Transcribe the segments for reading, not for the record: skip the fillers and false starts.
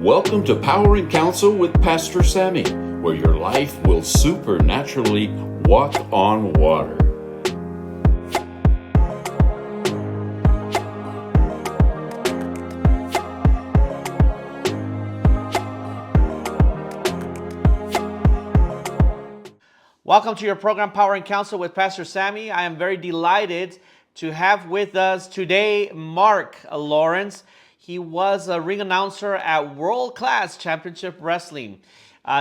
Welcome to Power and Counsel with Pastor Sammy, where your life will supernaturally walk on water. Welcome to your program, Power and Counsel with Pastor Sammy. I am very delighted to have with us today Marc Lowrance. He was a ring announcer at World Class Championship Wrestling.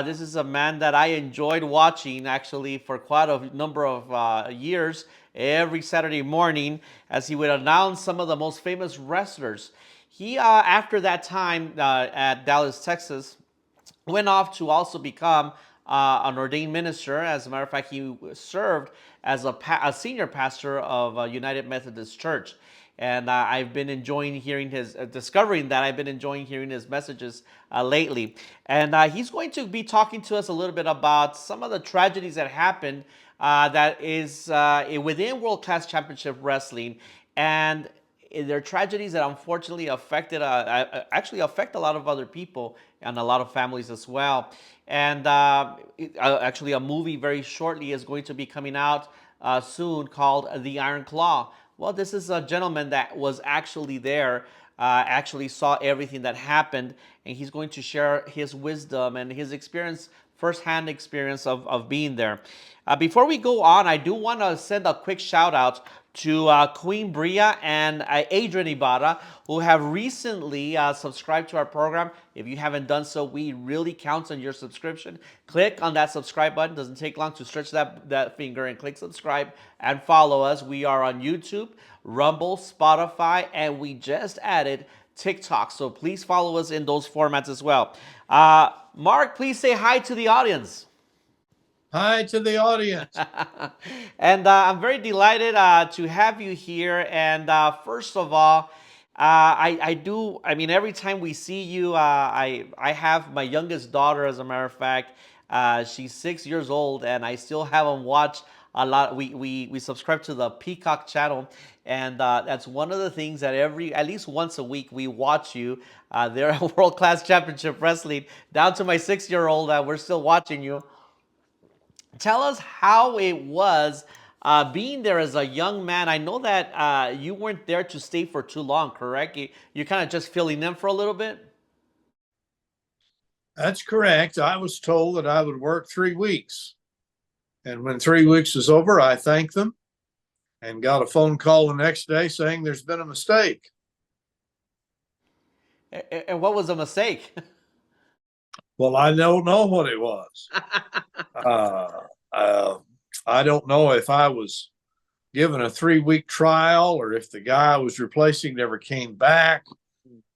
This is a man that I enjoyed watching actually for quite a number of years every Saturday morning as he would announce some of the most famous wrestlers. He, after that time at Dallas, Texas, went off to also become an ordained minister. As a matter of fact, he served as a senior pastor of United Methodist Church. And I've been enjoying hearing discovering that I've been enjoying hearing his messages lately. And he's going to be talking to us a little bit about some of the tragedies that happened that is within World Class Championship Wrestling. And they're tragedies that unfortunately actually affect a lot of other people and a lot of families as well. And actually, a movie very shortly is going to be coming out soon called The Iron Claw. Well, this is a gentleman that was actually there, actually saw everything that happened, and he's going to share his wisdom and his experience, firsthand experience of being there. Before we go on, I do want to send a quick shout out to Queen Bria and Adrian Ibarra, who have recently subscribed to our program. If you haven't done so, we really count on your subscription. Click on that subscribe button. Doesn't take long to stretch that finger and click subscribe and follow us. We are on YouTube, Rumble, Spotify, and we just added TikTok. So please follow us in those formats as well. Marc, please say hi to the audience. Hi to the audience. And I'm very delighted to have you here. And first of all, I mean, every time we see you, I have my youngest daughter, as a matter of fact. She's 6 years old, and I still haven't watched a lot. We subscribe to the Peacock channel, and that's one of the things that at least once a week, we watch you. They're at World Class Championship Wrestling. Down to my 6-year-old, we're still watching you. Tell us how it was being there as a young man. I know that you weren't there to stay for too long, correct? You're kind of just filling in for a little bit? That's correct. I was told that I would work 3 weeks. And when 3 weeks was over, I thanked them and got a phone call the next day saying there's been a mistake. And what was the mistake? Well, I don't know what it was. I don't know if I was given a 3-week trial or if the guy I was replacing never came back.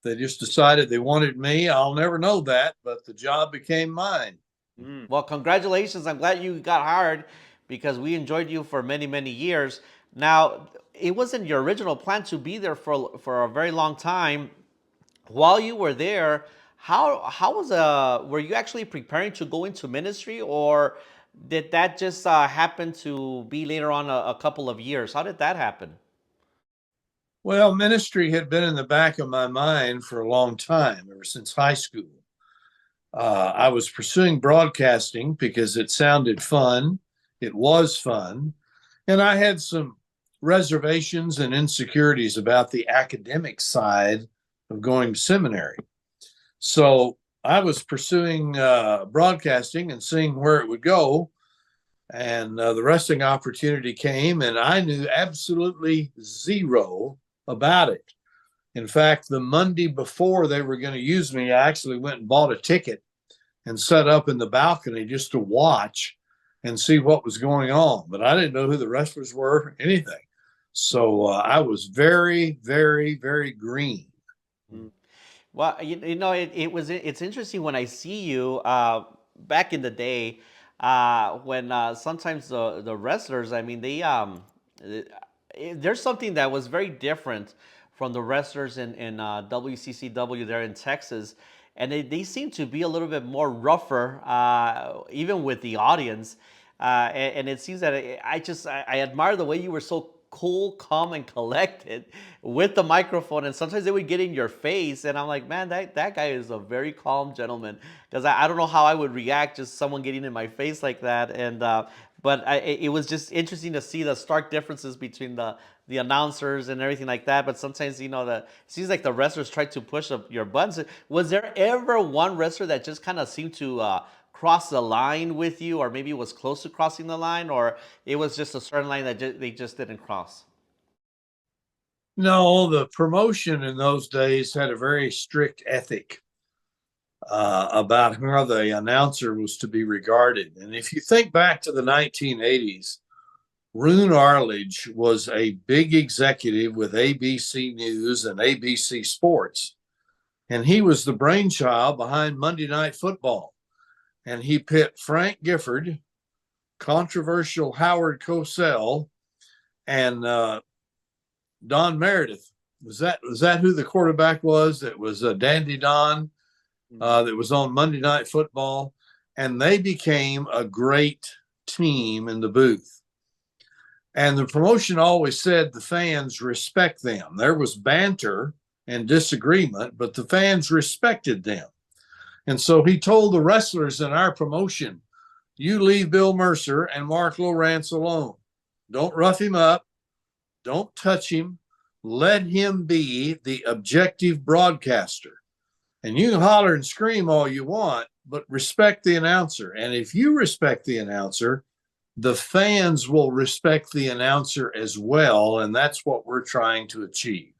They just decided they wanted me. I'll never know that, but the job became mine. Well, congratulations. I'm glad you got hired because we enjoyed you for many, many years. Now, it wasn't your original plan to be there for a very long time. While you were there, were you actually preparing to go into ministry, or did that just happen to be later on a couple of years? How did that happen? Well, ministry had been in the back of my mind for a long time, ever since high school. I was pursuing broadcasting because it sounded fun. It was fun. And I had some reservations and insecurities about the academic side of going to seminary. So I was pursuing broadcasting and seeing where it would go. And the wrestling opportunity came, and I knew absolutely zero about it. In fact, the Monday before they were going to use me, I actually went and bought a ticket and set up in the balcony just to watch and see what was going on. But I didn't know who the wrestlers were, anything. So I was very, very, very green. Well, it's interesting when I see you back in the day when sometimes the wrestlers, I mean, there's something that was very different from the wrestlers in WCCW there in Texas. And they seem to be a little bit more rougher, even with the audience. And it seems that I admire the way you were so cool, calm, and collected with the microphone. And sometimes they would get in your face, and I'm like, man, that guy is a very calm gentleman. Because I don't know how I would react just someone getting in my face like that. And but it was just interesting to see the stark differences between the announcers and everything like that. But sometimes, it seems like the wrestlers try to push up your buttons. Was there ever one wrestler that just kind of seemed to cross the line with you, or maybe was close to crossing the line, or it was just a certain line that they just didn't cross? No, the promotion in those days had a very strict ethic about how the announcer was to be regarded. And if you think back to the 1980s, Roone Arledge was a big executive with ABC News and ABC Sports. And he was the brainchild behind Monday Night Football. And he pit Frank Gifford, controversial Howard Cosell, and Don Meredith. Was that who the quarterback was? That was Dandy Don, that was on Monday Night Football. And they became a great team in the booth. And the promotion always said the fans respect them. There was banter and disagreement, but the fans respected them. And so he told the wrestlers in our promotion, you leave Bill Mercer and Marc Lowrance alone. Don't rough him up. Don't touch him. Let him be the objective broadcaster. And you can holler and scream all you want, but respect the announcer. And if you respect the announcer, the fans will respect the announcer as well. And that's what we're trying to achieve.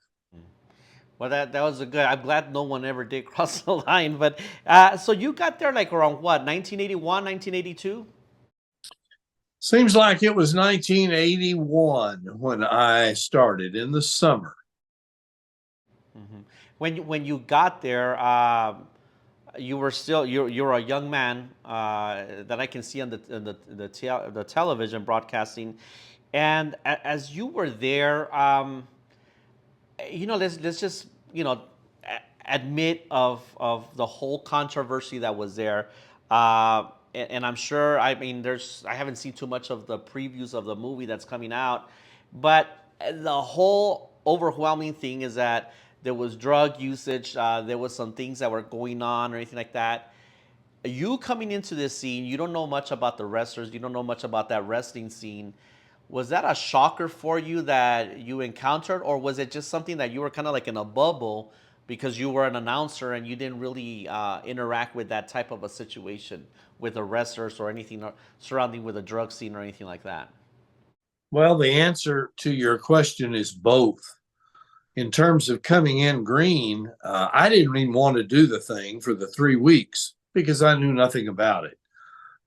Well, that was a good. I'm glad no one ever did cross the line. But so you got there like around what, 1981, 1982? Seems like it was 1981 when I started in the summer. Mm-hmm. When you got there, you were still you're a young man that I can see on the television broadcasting, and as you were there, let's just admit of the whole controversy that was there. And I'm sure, I mean, I haven't seen too much of the previews of the movie that's coming out, but the whole overwhelming thing is that there was drug usage, there was some things that were going on or anything like that. You coming into this scene, you don't know much about the wrestlers, you don't know much about that wrestling scene. Was that a shocker for you that you encountered, or was it just something that you were kind of like in a bubble because you were an announcer and you didn't really interact with that type of a situation with the wrestlers or anything surrounding with a drug scene or anything like that? Well, the answer to your question is both. In terms of coming in green, I didn't even want to do the thing for the 3 weeks because I knew nothing about it.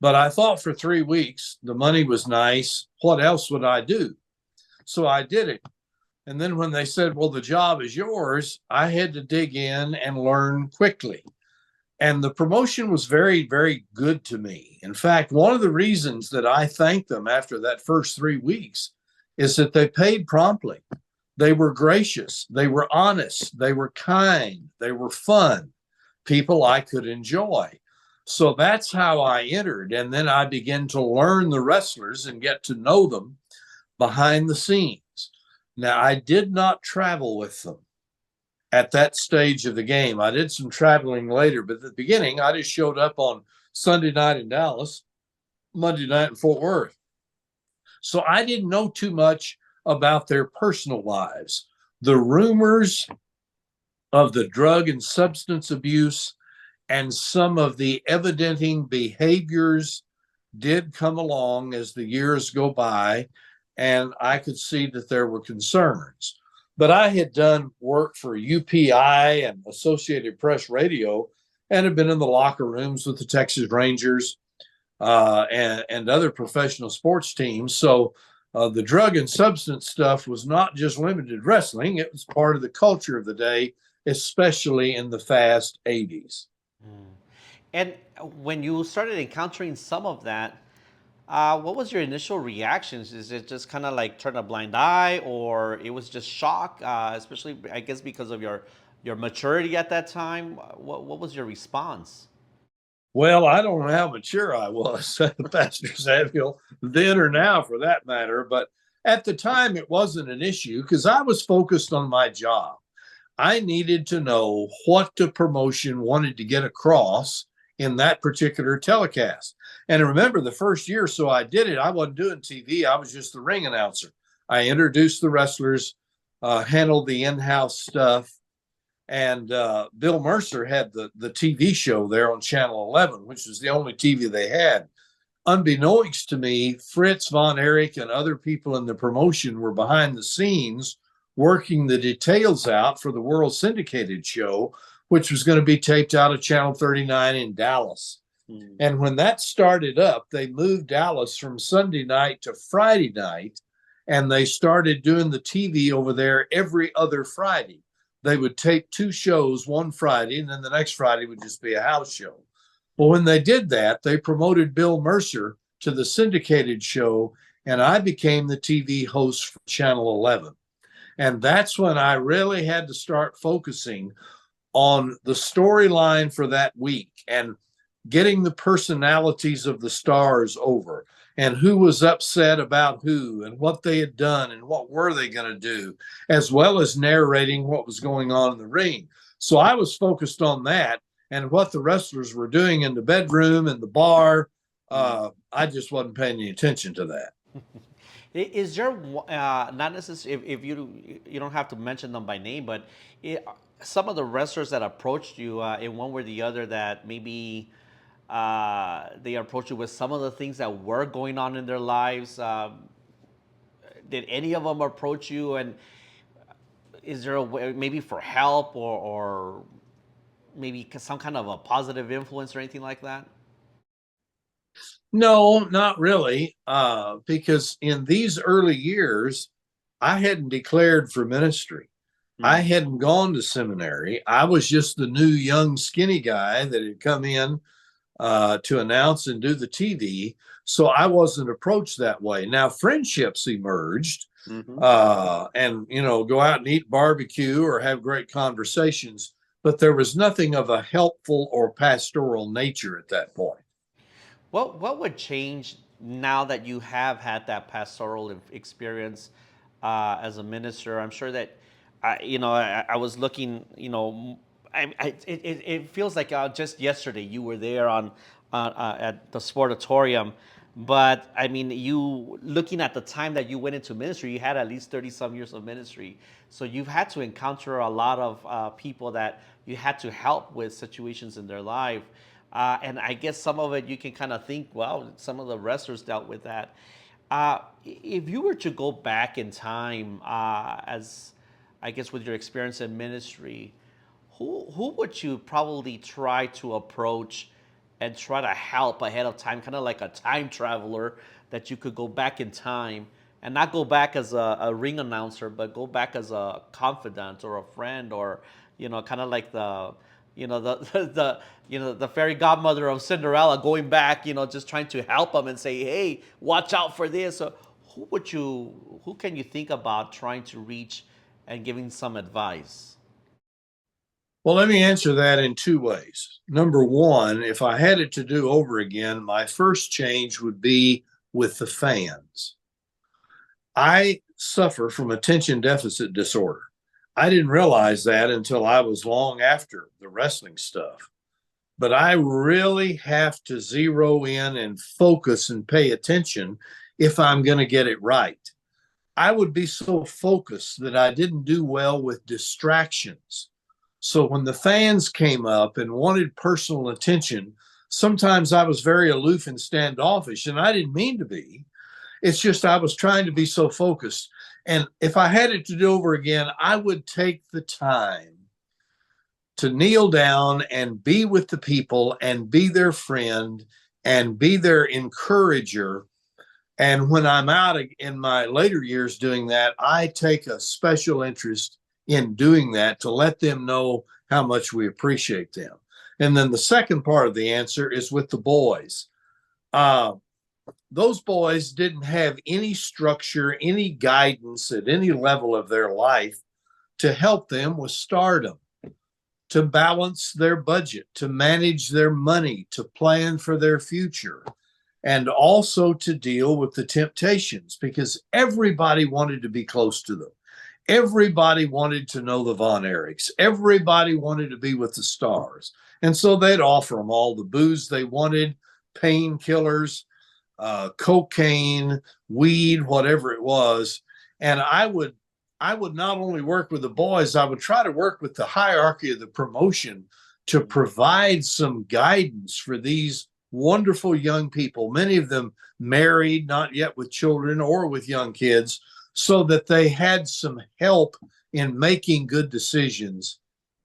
But I thought for 3 weeks, the money was nice. What else would I do? So I did it. And then when they said, well, the job is yours, I had to dig in and learn quickly. And the promotion was very, very good to me. In fact, one of the reasons that I thanked them after that first 3 weeks is that they paid promptly. They were gracious. They were honest. They were kind. They were fun. People I could enjoy. So that's how I entered. And then I began to learn the wrestlers and get to know them behind the scenes. Now, I did not travel with them at that stage of the game. I did some traveling later, but at the beginning, I just showed up on Sunday night in Dallas, Monday night in Fort Worth. So I didn't know too much about their personal lives. The rumors of the drug and substance abuse and some of the evidenting behaviors did come along as the years go by, and I could see that there were concerns. But I had done work for UPI and Associated Press Radio and had been in the locker rooms with the Texas Rangers and other professional sports teams. So the drug and substance stuff was not just limited to wrestling. It was part of the culture of the day, especially in the fast 80s. And when you started encountering some of that, what was your initial reactions? Is it just kind of like turn a blind eye, or it was just shock, especially, I guess, because of your maturity at that time? What was your response? Well, I don't know how mature I was, Pastor Samuel, then or now for that matter, but At the time, it wasn't an issue because I was focused on my job. I needed to know what the promotion wanted to get across in that particular telecast. And remember, the first year or so I did it, I wasn't doing TV. I was just the ring announcer. I introduced the wrestlers, handled the in-house stuff. And Bill Mercer had the TV show there on Channel 11, which was the only TV they had. Unbeknownst to me, Fritz von Erich and other people in the promotion were behind the scenes working the details out for the World Syndicated show, which was going to be taped out of Channel 39 in Dallas. And when that started up, they moved Dallas from Sunday night to Friday night, and they started doing the TV over there every other Friday. They would tape 2 shows one Friday, and then the next Friday would just be a house show. Well, when they did that, they promoted Bill Mercer to the syndicated show, and I became the TV host for Channel 11. And that's when I really had to start focusing on the storyline for that week and getting the personalities of the stars over and who was upset about who and what they had done and what were they going to do, as well as narrating what was going on in the ring. So I was focused on that and what the wrestlers were doing in the bedroom and the bar. I just wasn't paying any attention to that. Is there not necessarily if you don't have to mention them by name, but some of the wrestlers that approached you in one way or the other that maybe they approached you with some of the things that were going on in their lives? Did any of them approach you, and is there a way, maybe for help or maybe some kind of a positive influence or anything like that? No, not really, because in these early years, I hadn't declared for ministry. I hadn't gone to seminary. I was just the new young skinny guy that had come in to announce and do the TV. So I wasn't approached that way. Now friendships emerged, and go out and eat barbecue or have great conversations, but there was nothing of a helpful or pastoral nature at that point. What would change now that you have had that pastoral experience as a minister? I'm sure that I was looking. It feels like just yesterday you were there on at the Sportatorium, but I mean, you looking at the time that you went into ministry, you had at least 30 some years of ministry, so you've had to encounter a lot of people that you had to help with situations in their life. And I guess some of it you can kind of think, well, some of the wrestlers dealt with that. If you were to go back in time, as I guess with your experience in ministry, who would you probably try to approach and try to help ahead of time, kind of like a time traveler, that you could go back in time and not go back as a ring announcer, but go back as a confidant or a friend, or kind of like the fairy godmother of Cinderella going back, just trying to help them and say, hey, watch out for this. So who can you think about trying to reach and giving some advice? Well, let me answer that in 2 ways. Number one, if I had it to do over again, my first change would be with the fans. I suffer from attention deficit disorder. I didn't realize that until I was long after the wrestling stuff. But I really have to zero in and focus and pay attention if I'm going to get it right. I would be so focused that I didn't do well with distractions. So when the fans came up and wanted personal attention, sometimes I was very aloof and standoffish, and I didn't mean to be. It's just I was trying to be so focused. And if I had it to do over again, I would take the time to kneel down and be with the people and be their friend and be their encourager. And when I'm out in my later years doing that, I take a special interest in doing that to let them know how much we appreciate them. And then the second part of the answer is with the boys. Those boys didn't have any structure, any guidance at any level of their life to help them with stardom, to balance their budget, to manage their money, to plan for their future. and also to deal with the temptations, because everybody wanted to be close to them. Everybody wanted to know the Von Erichs. Everybody wanted to be with the stars. And so they'd offer them all the booze they wanted, painkillers, cocaine, weed, whatever it was. And I would not only work with the boys, I would try to work with the hierarchy of the promotion to provide some guidance for these wonderful young people, many of them married, not yet with children or with young kids, so that they had some help in making good decisions.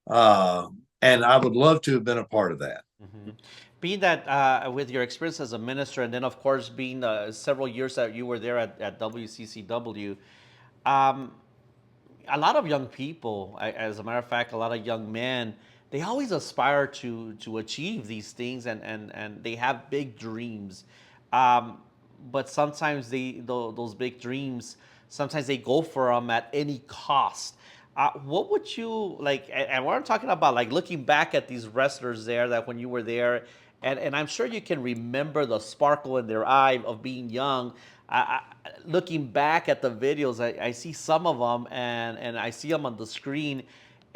And I would love to have been a part of that. Mm-hmm. Being that with your experience as a minister, and then of course being several years that you were there at WCCW, um, a lot of young people, as a matter of fact, a lot of young men, they always aspire to achieve these things, and they have big dreams. Um, but sometimes those big dreams, sometimes they go for them at any cost. What would you like? And we're talking about like looking back at these wrestlers there that when you were there, and I'm sure you can remember the sparkle in their eye of being young. Looking back at the videos, I see some of them, and I see them on the screen,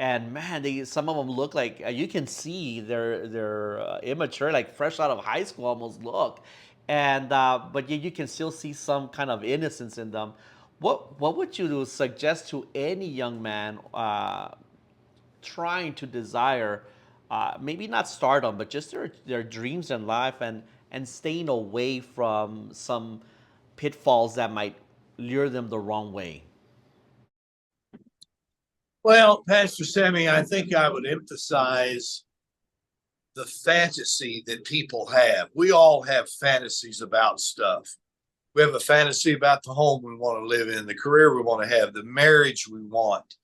and man, some of them look like you can see they're immature, like fresh out of high school almost look, and but you can still see some kind of innocence in them. What would you suggest to any young man trying to desire, maybe not stardom, but just their dreams in life, and staying away from some pitfalls that might lure them the wrong way? Well, Pastor Sammy, I think I would emphasize the fantasy that people have. We all have fantasies about stuff. We have a fantasy about the home we want to live in, the career we want to have, the marriage we want,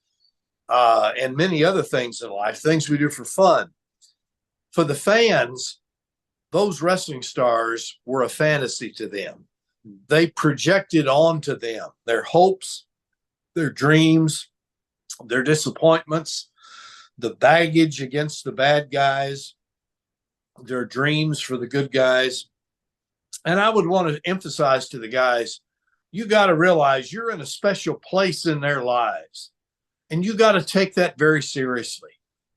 and many other things in life, things we do for fun. For the fans, those wrestling stars were a fantasy to them. They projected onto them their hopes, their dreams, their disappointments, the baggage against the bad guys, their dreams for the good guys. And I would want to emphasize to the guys, you got to realize you're in a special place in their lives. And you got to take that very seriously.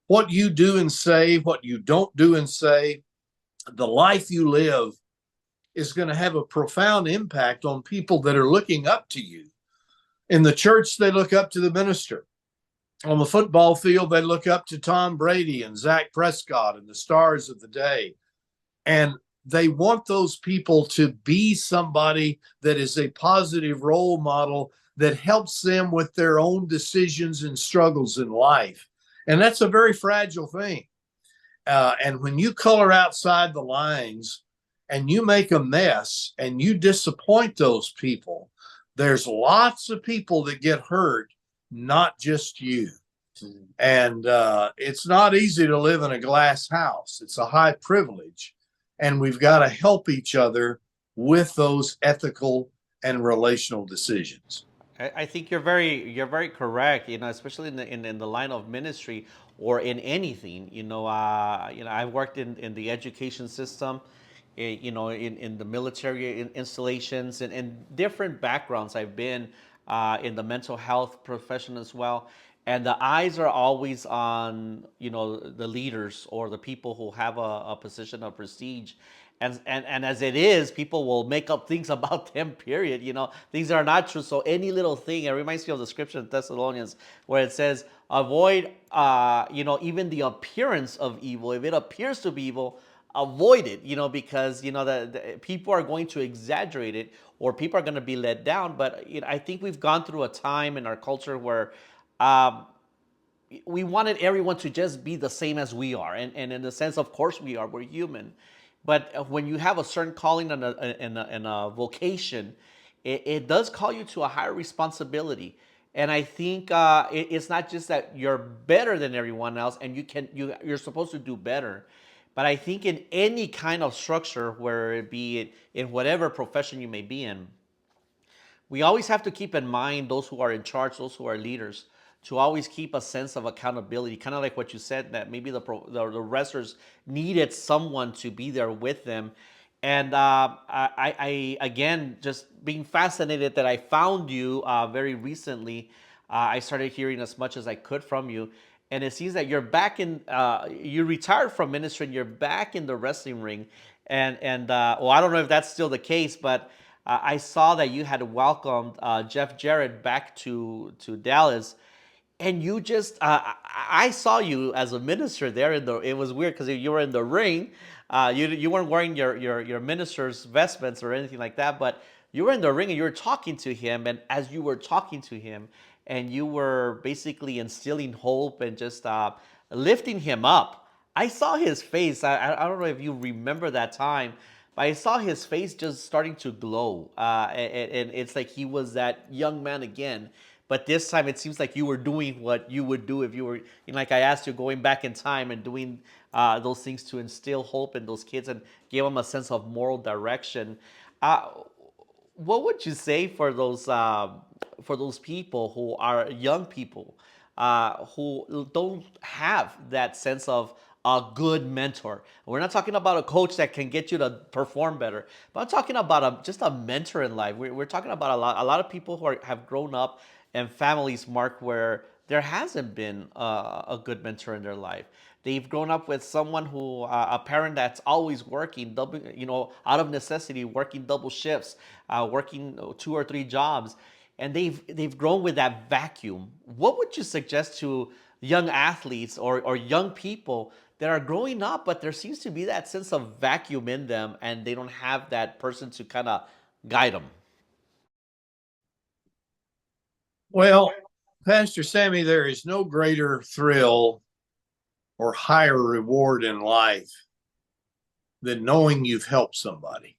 What you do and say, what you don't do and say, the life you live is going to have a profound impact on people that are looking up to you. In the church, they look up to the minister. On the football field, they look up to Tom Brady and Zach Prescott and the stars of the day. And they want those people to be somebody that is a positive role model that helps them with their own decisions and struggles in life. And that's a very fragile thing. And when you color outside the lines and you make a mess and you disappoint those people, there's lots of people that get hurt, not just you. And it's not easy to live in a glass house. It's a high privilege. And we've got to help each other with those ethical and relational decisions. I think you're very correct. Especially in the line of ministry or in anything. I've worked in the education system, in the military installations, and different backgrounds. I've been in the mental health profession as well, and the eyes are always on the leaders or the people who have a position of prestige. And as it is, people will make up things about them, period. Things are not true. So any little thing, it reminds me of the scripture in Thessalonians where it says, avoid, even the appearance of evil. If it appears to be evil, avoid it, because, the people are going to exaggerate it, or people are going to be let down. But I think we've gone through a time in our culture where um, we wanted everyone to just be the same as we are. And in the sense, of course, we're human. But when you have a certain calling and a vocation, it does call you to a higher responsibility. And I think it's not just that you're better than everyone else, and you're supposed to do better. But I think in any kind of structure, where it be in whatever profession you may be in, we always have to keep in mind those who are in charge, those who are leaders, to always keep a sense of accountability. Kind of like what you said, that maybe the wrestlers needed someone to be there with them. And I again, just being fascinated that I found you very recently. I started hearing as much as I could from you, and it seems that you're back in. You retired from ministry, and you're back in the wrestling ring. And well, I don't know if that's still the case, but I saw that you had welcomed Jeff Jarrett back to Dallas, and you just I saw you as a minister there in the. It was weird because you were in the ring. You weren't wearing your minister's vestments or anything like that, but you were in the ring and you were talking to him. And as you were talking to him, and you were basically instilling hope and just lifting him up, I saw his face. I don't know if you remember that time, but I saw his face just starting to glow, and it's like he was that young man again. But this time, it seems like you were doing what you would do if you were, like I asked you, going back in time and doing those things to instill hope in those kids and give them a sense of moral direction. Uh, what would you say for those people who are young people who don't have that sense of a good mentor? We're not talking about a coach that can get you to perform better, but I'm talking about just a mentor in life. We're talking about a lot of people who have grown up in families, Mark, where there hasn't been a good mentor in their life. They've grown up with someone who, a parent that's always working, double, out of necessity, working double shifts, working 2 or 3 jobs, and they've grown with that vacuum. What would you suggest to young athletes or young people that are growing up, but there seems to be that sense of vacuum in them, and they don't have that person to kind of guide them? Well, Pastor Sammy, there is no greater thrill or higher reward in life than knowing you've helped somebody.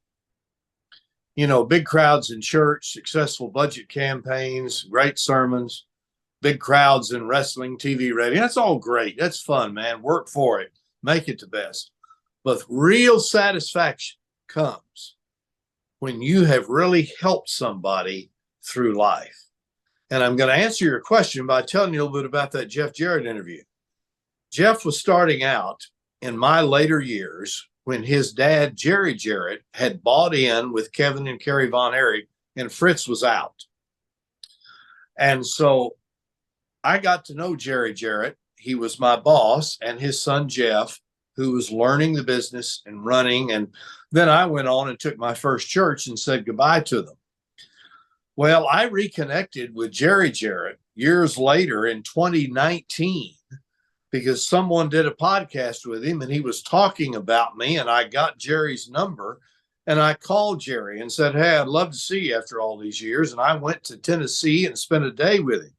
Big crowds in church, successful budget campaigns, great sermons, big crowds in wrestling, TV rating. That's all great. That's fun, man. Work for it. Make it the best. But real satisfaction comes when you have really helped somebody through life. And I'm going to answer your question by telling you a little bit about that Jeff Jarrett interview. Jeff was starting out in my later years when his dad, Jerry Jarrett, had bought in with Kevin and Kerry Von Erich, and Fritz was out. And so I got to know Jerry Jarrett. He was my boss, and his son, Jeff, who was learning the business and running. And then I went on and took my first church and said goodbye to them. Well, I reconnected with Jerry Jarrett years later in 2019 because someone did a podcast with him and he was talking about me, and I got Jerry's number and I called Jerry and said, "Hey, I'd love to see you after all these years." And I went to Tennessee and spent a day with him.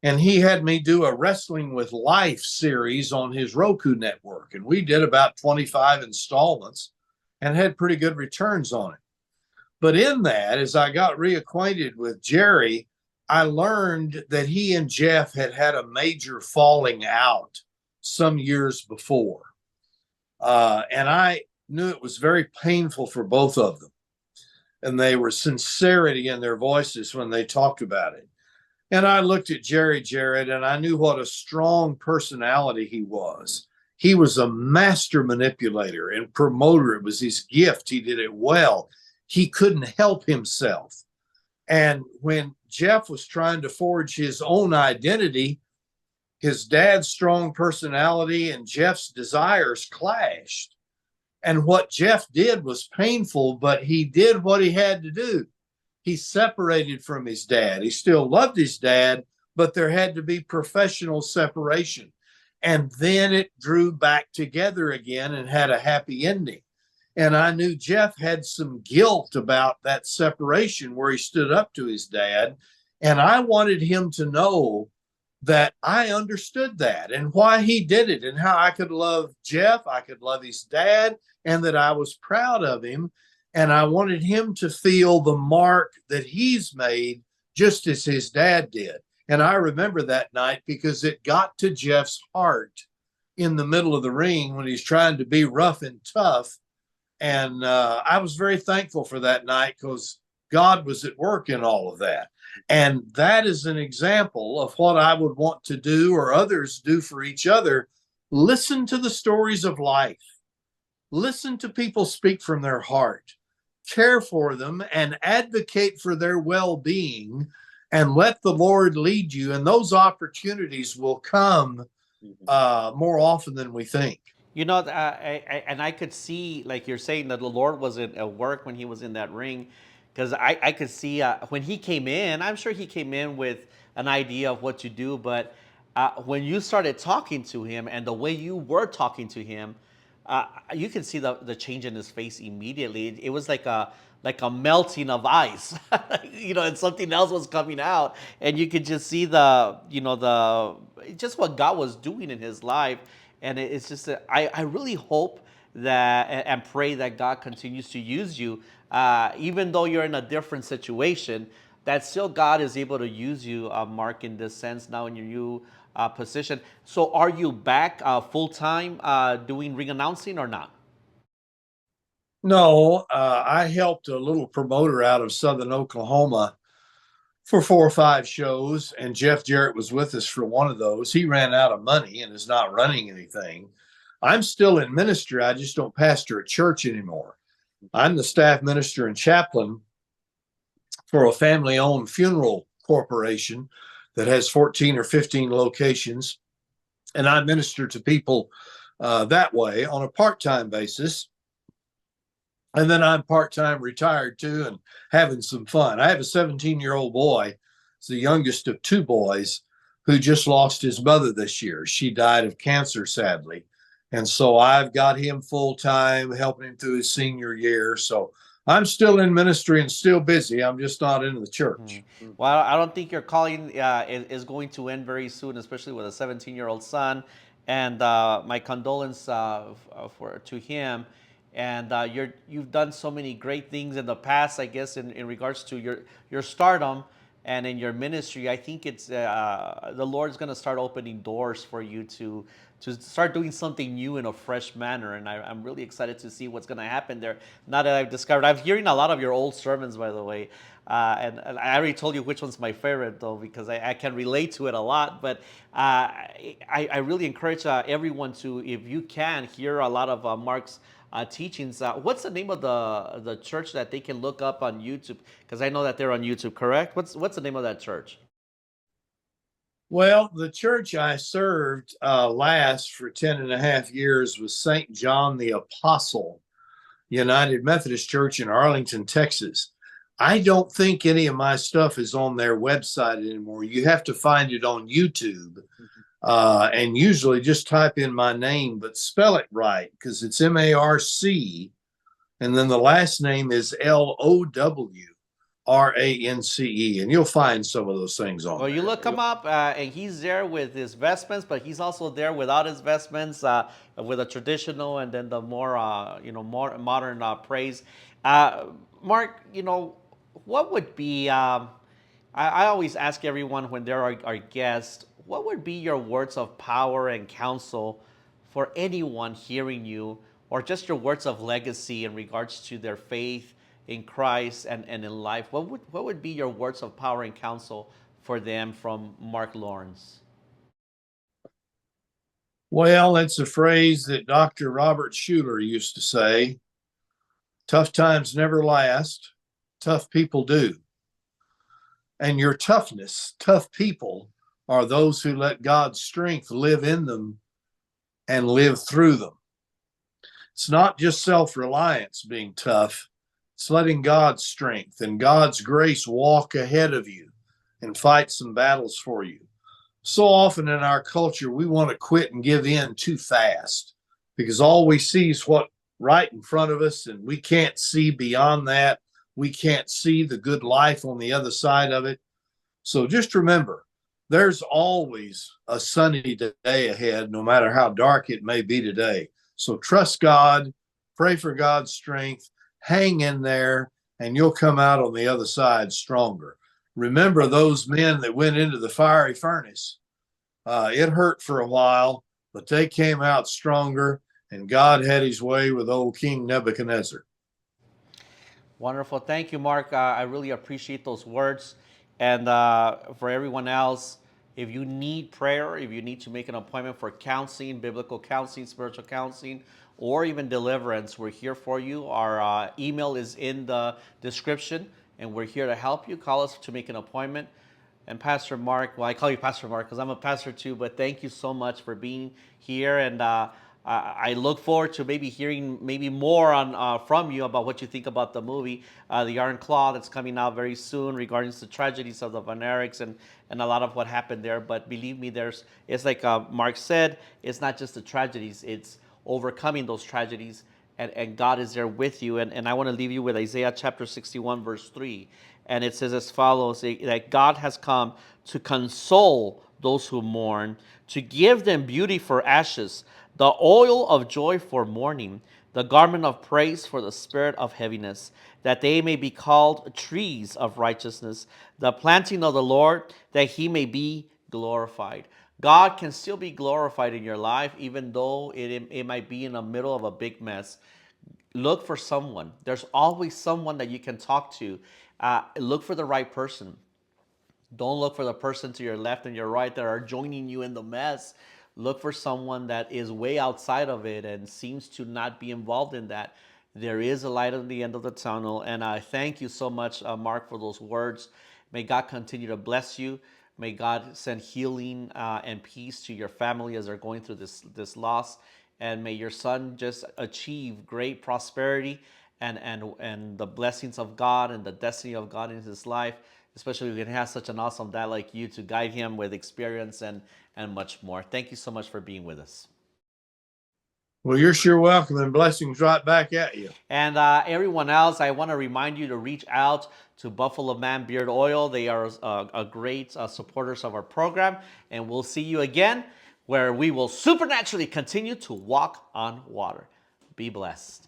And he had me do a Wrestling with Life series on his Roku network. And we did about 25 installments and had pretty good returns on it. But in that, as I got reacquainted with Jerry, I learned that he and Jeff had had a major falling out some years before. And I knew it was very painful for both of them. And they were sincerity in their voices when they talked about it. And I looked at Jerry Jarrett and I knew what a strong personality he was. He was a master manipulator and promoter. It was his gift. He did it well. He couldn't help himself. And when Jeff was trying to forge his own identity, his dad's strong personality and Jeff's desires clashed. And what Jeff did was painful, but he did what he had to do. He separated from his dad. He still loved his dad, but there had to be professional separation. And then it drew back together again and had a happy ending. And I knew Jeff had some guilt about that separation where he stood up to his dad. And I wanted him to know that I understood that and why he did it and how I could love Jeff, I could love his dad, and that I was proud of him. And I wanted him to feel the mark that he's made just as his dad did. And I remember that night because it got to Jeff's heart in the middle of the ring when he's trying to be rough and tough. And I was very thankful for that night because God was at work in all of that. And that is an example of what I would want to do or others do for each other. Listen to the stories of life. listen to people speak from their heart, care for them, and advocate for their well-being, and let the Lord lead you. And those opportunities will come more often than we think. You know, and I could see, like you're saying, that the Lord was at work when he was in that ring, because I could see when he came in. I'm sure he came in with an idea of what to do, but when you started talking to him and the way you were talking to him, you can see the change in his face immediately. It was like a melting of ice, and something else was coming out, and you could just see the just what God was doing in his life. And it's just that I really hope that and pray that God continues to use you, even though you're in a different situation. That still God is able to use you, Mark, in this sense now in your new position. So, are you back full time doing ring announcing or not? No, I helped a little promoter out of Southern Oklahoma for 4 or 5 shows, and Jeff Jarrett was with us for one of those. He ran out of money and is not running anything. I'm still in ministry. I just don't pastor a church anymore. I'm the staff minister and chaplain for a family owned funeral corporation that has 14 or 15 locations. And I minister to people that way on a part time basis. And then I'm part time retired too and having some fun. I have a 17-year-old boy, it's the youngest of 2 boys, who just lost his mother this year. She died of cancer, sadly. And so I've got him full time, helping him through his senior year. So I'm still in ministry and still busy. I'm just not in the church. Well, I don't think your calling is going to end very soon, especially with a 17-year-old son. And my condolence for to him. And you've done so many great things in the past, I guess, in regards to your stardom and in your ministry. I think it's the Lord's going to start opening doors for you to start doing something new in a fresh manner. And I'm really excited to see what's going to happen there. Now that I've discovered, I'm hearing a lot of your old sermons, by the way. And I already told you which one's my favorite, though, because I can relate to it a lot. But I really encourage everyone to, if you can, hear a lot of Mark's teachings. What's the name of the church that they can look up on YouTube? Because I know that they're on YouTube, correct? What's the name of that church? Well, the church I served last for 10.5 years was St. John the Apostle United Methodist Church in Arlington, Texas. I don't think any of my stuff is on their website anymore. You have to find it on YouTube. And usually just type in my name, but spell it right because it's Marc. And then the last name is Lowrance. And you'll find some of those things on Well, you there. look him up, and he's there with his vestments, but he's also there without his vestments, with a traditional and then the more, more modern praise. Mark, what would be? I always ask everyone when they're our guests, what would be your words of power and counsel for anyone hearing you, or just your words of legacy in regards to their faith in Christ and in life? What would be your words of power and counsel for them from Marc Lowrance? Well, it's a phrase that Dr. Robert Schuller used to say: tough times never last, tough people do. And your toughness, tough people, are those who let God's strength live in them and live through them. It's not just self-reliance being tough. It's letting God's strength and God's grace walk ahead of you and fight some battles for you. So often in our culture, we want to quit and give in too fast because all we see is what right in front of us, and we can't see beyond that. We can't see the good life on the other side of it. So just remember, there's always a sunny day ahead, no matter how dark it may be today. So trust God, pray for God's strength, hang in there, and you'll come out on the other side stronger. Remember those men that went into the fiery furnace. It hurt for a while, but they came out stronger, and God had his way with old King Nebuchadnezzar. Wonderful. Thank you, Mark. I really appreciate those words. And for everyone else, If you need prayer, if you need to make an appointment for counseling, biblical counseling, spiritual counseling, or even deliverance, we're here for you. Our email is in the description, and we're here to help you. Call us to make an appointment. And Pastor Marc, well, I call you Pastor Marc because I'm a pastor too, but thank you so much for being here. And I look forward to maybe hearing maybe more on from you about what you think about the movie, The Iron Claw, that's coming out very soon regarding the tragedies of the Van Erichs and a lot of what happened there. But believe me, it's like Marc said, it's not just the tragedies, it's overcoming those tragedies. And God is there with you. And I want to leave you with Isaiah chapter 61, verse 3. And it says as follows, that God has come to console those who mourn, to give them beauty for ashes, the oil of joy for mourning, the garment of praise for the spirit of heaviness, that they may be called trees of righteousness, the planting of the Lord, that he may be glorified. God can still be glorified in your life, even though it might be in the middle of a big mess. Look for someone. There's always someone that you can talk to. Look for the right person. Don't look for the person to your left and your right that are joining you in the mess. Look for someone that is way outside of it and seems to not be involved in that. There is a light at the end of the tunnel. And I thank you so much, Marc, for those words. May God continue to bless you. May God send healing and peace to your family as they're going through this loss. And may your son just achieve great prosperity and the blessings of God and the destiny of God in his life, especially when he has such an awesome dad like you to guide him with experience and much more. Thank you so much for being with us. Well, you're sure welcome, and blessings right back at you. And everyone else, I want to remind you to reach out to Buffalo Man Beard Oil. They are a great supporters of our program. And we'll see you again where we will supernaturally continue to walk on water. Be blessed.